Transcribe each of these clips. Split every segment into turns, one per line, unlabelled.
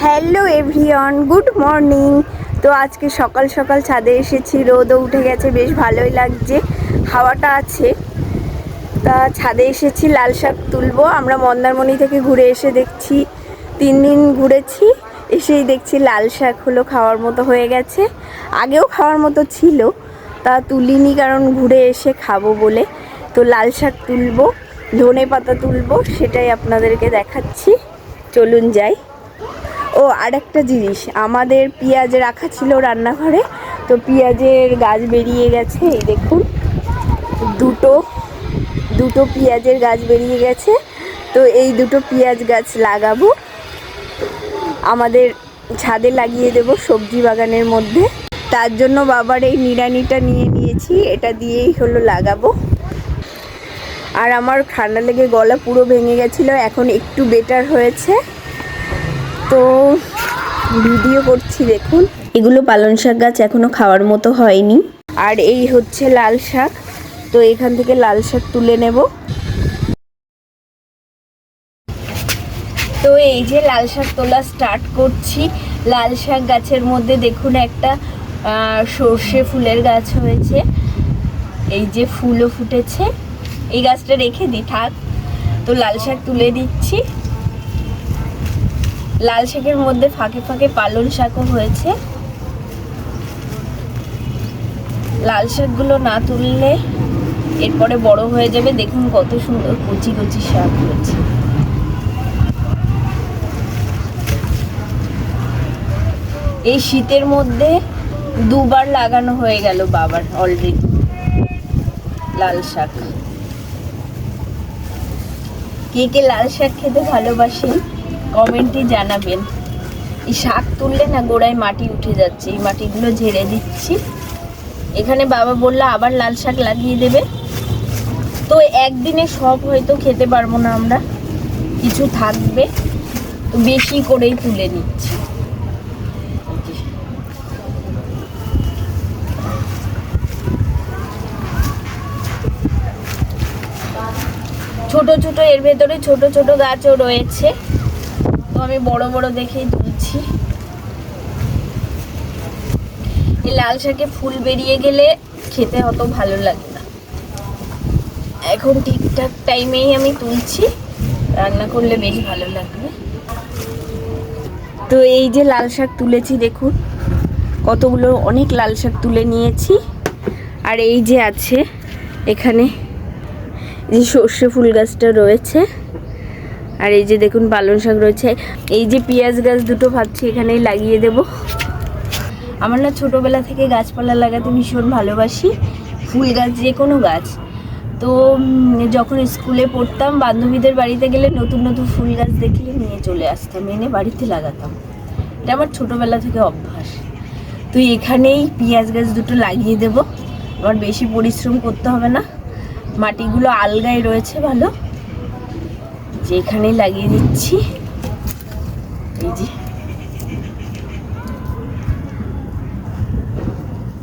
Hello everyone, good morning. তো আজকে সকাল সকাল ছাদে এসেছি, রোদও উঠে গেছে, বেশ ভালোই লাগছে, হাওয়াটা আছে। তা ছাদে এসেছি, লাল শাক তুলবো। আমরা মন্দারমণি থেকে ঘুরে এসে দেখছি 3 দিন ঘুরেছি, এসেই দেখছি লাল শাক হলো খাওয়ার মতো হয়ে গেছে। আগেও খাওয়ার মতো ছিল, তা তুলিনি কারণ ঘুরে এসে খাবো বলে। তো লাল শাক তুলবো, ধনে পাতা তুলবো, সেটাই আপনাদেরকে দেখাচ্ছি। চলুন যাই। ও আর একটা জিনিস, আমাদের পেঁয়াজ রাখা ছিল রান্নাঘরে, তো পেঁয়াজের গাছ বেরিয়ে গেছে। এই দেখুন, দুটো পেঁয়াজের গাছ বেরিয়ে গেছে। তো এই দুটো পেঁয়াজ গাছ লাগাবো, আমাদের ছাদে লাগিয়ে দেব সবজি বাগানের মধ্যে। তার জন্য বাবার এই নিড়ানিটা নিয়ে নিয়েছি, এটা দিয়েই হলো লাগাবো। আর আমার ঠান্ডা লেগে গলা পুরো ভেঙে গেছিলো, এখন একটু বেটার হয়েছে। তো ভিডিও করছি, দেখুন। এগুলো পালং শাক গাছ, এখনো খাওয়ার মতো হয়নি। আর এই হচ্ছে লাল শাক, তো এখান থেকে লাল শাক তুলে নেব। তো এই যে লাল শাক তোলা স্টার্ট করছি। লাল শাক গাছের মধ্যে দেখুন একটা সর্ষে ফুলের গাছ হয়েছে, এই যে ফুলও ফুটেছে। এই গাছটা রেখে দিই থাক। তো লাল শাক তুলে দিচ্ছি। লাল শাকের মধ্যে ফাঁকে ফাঁকে পালং শাকও হয়েছে। লাল শাকগুলো না তুললে এরপরে বড় হয়ে যাবে। দেখুন কত সুন্দর কচি কচি শাক হয়েছে। এই শীতের মধ্যে দুবার লাগানো হয়ে গেল বাবার অলরেডি লাল শাক। কে কে লাল শাক খেতে ভালোবাসেন কমেন্টে জানাবেন। এই শাক তুললে না গোড়ায় মাটি উঠে যাচ্ছে, এই মাটিগুলো ঝেড়ে দিচ্ছি। এখানে বাবা বললো আবার লাল শাক লাগিয়ে দেবে। তো একদিনে সব হয়তো খেতে পারবো না আমরা, কিছু থাকবে, তো বেশি করেই তুলে নিচ্ছি। ছোট ছোট এর ভেতরে ছোট ছোট গাছও রয়েছে, তো আমি বড় বড় দেখেই তুলছি। এই লাল শাকে ফুল বেরিয়ে গেলে খেতে অত ভালো লাগে না। এখন ঠিকঠাক টাইমেই আমি তুলছি, রান্না করলে বেশ ভালো লাগবে। তো এই যে লাল শাক তুলেছি, দেখুন কতগুলো, অনেক লাল শাক তুলে নিয়েছি। আর এই যে আছে এখানে যে সর্ষে ফুল গাছটা রয়েছে, আর এই যে দেখুন পালং শাক রয়েছে। এই যে পেঁয়াজ গাছ দুটো ভাবছি এখানেই লাগিয়ে দেব। আমার না ছোটোবেলা থেকে গাছপালা লাগাতে ভীষণ ভালোবাসি, ফুল গাছ, যে কোনো গাছ। তো যখন স্কুলে পড়তাম, বান্ধবীদের বাড়িতে গেলে নতুন নতুন ফুল গাছ দেখলে নিয়ে চলে আসতাম, এনে বাড়িতে লাগাতাম। এটা আমার ছোটোবেলা থেকে অভ্যাস। তো এখানেই পেঁয়াজ গাছ দুটো লাগিয়ে দেব। আমার বেশি পরিশ্রম করতে হবে না, মাটিগুলো আলগায় রয়েছে ভালো, যে এখানেই লাগিয়ে দিচ্ছি। এই যে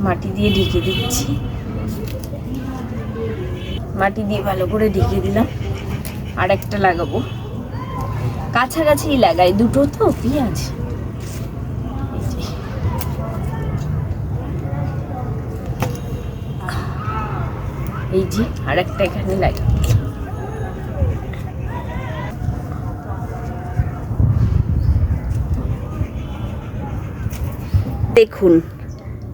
মাটি দিয়ে ঢেকে দিচ্ছি, মাটি দিয়ে ভালো করে ঢেকে দিলাম। আর একটা লাগাবো, কাছাকাছি লাগাই, দুটো তো পেঁয়াজ। এই যে আর একটা এখানে লাগাবো। দেখুন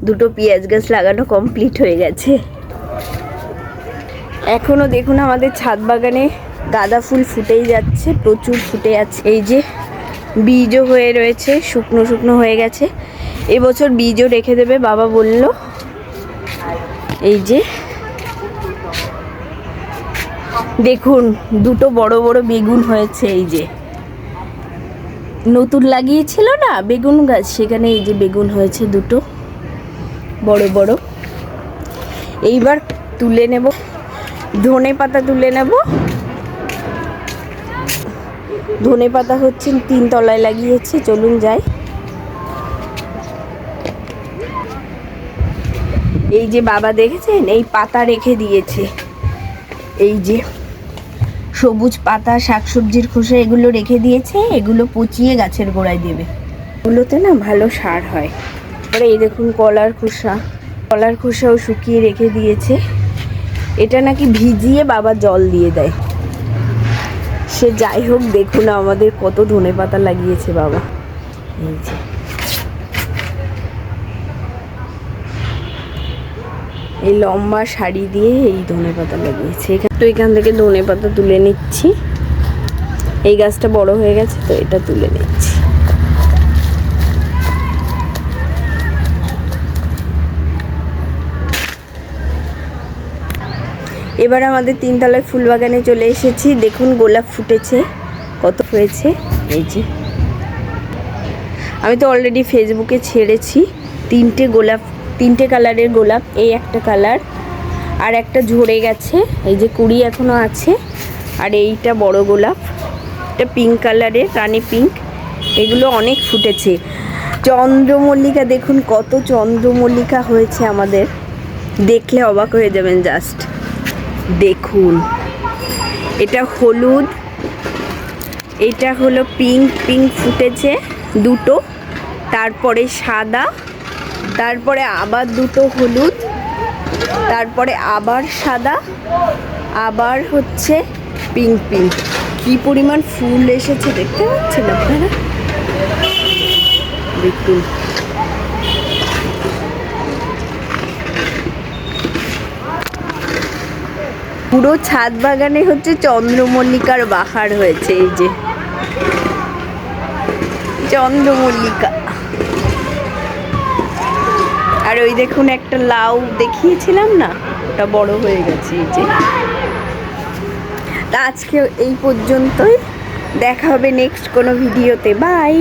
দুটো পেঁয়াজ গাছ লাগানো কমপ্লিট হয়ে গেছে। এখনো দেখুন আমাদের ছাদ বাগানে গাঁদা ফুল ফুটেই যাচ্ছে, প্রচুর ফুটে আছে। এই যে বীজও হয়ে রয়েছে, শুকনো শুকনো হয়ে গেছে। এবছর বীজও রেখে দেবে বাবা বলল। এই যে দেখুন দুটো বড় বড় বেগুন হয়েছে, এই যে নতুন লাগিয়েছিল না বেগুন গাছ, সেখানে এই যে বেগুন হয়েছে দুটো বড় বড়। এইবার তুলে নেব, ধনে পাতা তুলে নেব। ধনে পাতা হচ্ছে 3 তলায় লাগিয়েছি, চলুন যাই। এই যে বাবা দেখেছেন, এই পাতা রেখে দিয়েছে, এই যে সবুজ পাতা, শাকসবজির খোসা, এগুলো রেখে দিয়েছে। এগুলো পচিয়ে গাছের গোড়ায় দেবে। এগুলোতে না ভালো সার হয়। এবারে এই দেখুন কলার খোসাও শুকিয়ে রেখে দিয়েছে। এটা নাকি ভিজিয়ে বাবা জল দিয়ে দেয়। সে যাই হোক, দেখুন আমাদের কত ধনেপাতা লাগিয়েছে বাবা। এই যে এই লম্বা শাড়ি দিয়ে এই ধনেপাতা লাগিয়েছে। তো এখান থেকে ধনেপাতা তুলে নিচ্ছি। এই গাছটা বড় হয়ে গেছে, তো এটা তুলে নিচ্ছি। এবার আমাদের 3 তলায় ফুল বাগানে চলে এসেছি। দেখুন গোলাপ ফুটেছে, কত হয়েছে। এই যে আমি তো অলরেডি ফেসবুকে ছেড়েছি 3টে কালারের গোলাপ। এই একটা কালার, আর একটা ঝরে গেছে, এই যে কুড়ি এখনো আছে। আর এইটা বড় গোলাপ, এটা পিঙ্ক কালারের, রানী পিঙ্ক। এগুলো অনেক ফুটেছে। চন্দ্রমল্লিকা দেখুন কত চন্দ্রমল্লিকা হয়েছে আমাদের, দেখলে অবাক হয়ে যাবেন। জাস্ট দেখুন, এটা হলুদ, এটা হলো পিঙ্ক ফুটেছে দুটো, তারপরে সাদা, তারপরে আবার দুটো হলুদ, তারপরে আবার সাদা, আবার হচ্ছে পিঙ্ক। কি পরিমাণ ফুল এসেছে দেখতে পাচ্ছেন আপনারা, দেখুন। পুরো ছাদ বাগানে হচ্ছে চন্দ্রমল্লিকার বাহার হয়েছে। এই যে চন্দ্রমল্লিকা। আর ওই দেখুন একটা লাউ দেখিয়েছিলাম না, ওটা বড় হয়ে গেছে। এই যে আজকে এই পর্যন্তই, দেখা হবে নেক্সট কোনো ভিডিওতে। বাই।